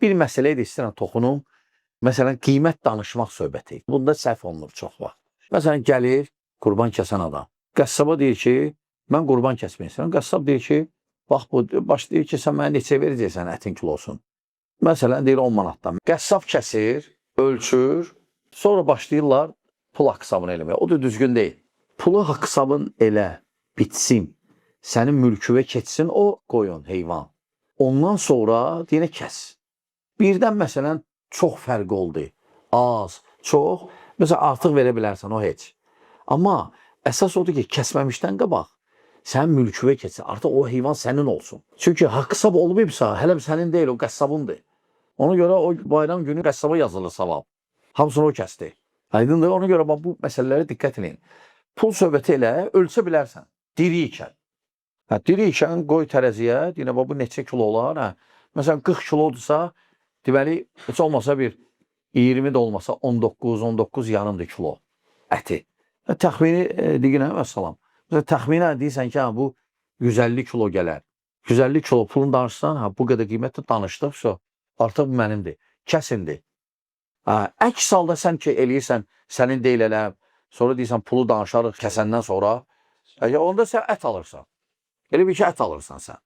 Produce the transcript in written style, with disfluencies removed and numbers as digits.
Bir məsələyə də istəyirəm toxunum. Məsələn, qiymət danışmaq söhbəti. Bunda səhv olunur çox vaxt. Məsələn, gəlir qurban kəsən adam. Qəssaba deyir ki, mən qurban kəsmək istəyirəm. Qəssab deyir ki, bax bu başlayır ki, sən mənə neçə verəcəksən ətin kilosun. Məsələn, deyir 10 manatdan. Qəssab kəsir, ölçür, sonra başlayırlar pul haqq-hesabını eləməyə. O da düzgün deyil. Pulu haqq-hesabın elə bitsin, sənin mülküvə keçsin, o qoyun, heyvan. Ondan sonra deyinə kəs. Birdən məsələn, çox fərq oldu. Az, çox. Məsələn, artıq verə bilərsən, o heç. Amma əsas odur ki, kəsməmişdən qabaq sənin mülküvə keçsin. Artıq o heyvan sənin olsun. Çünki haqq-hesab olmayıbsa, hələ sənin deyil, o qəssabındır. Ona görə o bayram günü qəssaba yazılır savab. Hamısını o kəsdi. Aydındır, ona görə bu məsələlərə diqqət edin. Pul söhbəti elə, ölçə bilərsən. Diri ikən. Diri ikən qoy tərəziyə, deyinə, bu neçə kilo olar? Məsələn, 40 kilodursa, deməli, heç olmasa bir 20 də olmasa 19 yarımdır kilo əti. Təxmini deyinə, vəssalam. Məsələn, təxminə deyirsən ki, bu 150 kilo gələr. 150 kilo pulun danışsan, bu qədər qiymətlə danışdıq, artıq bu mənimdir. Kəsindir. Əks halda sən ki, eləyirsən, sənin deyil elə, sonra deyirsən, pulu danışarıq kəsəndən sonra, onda sən ət alırsan. Elə bir ki, ət alırsan sən.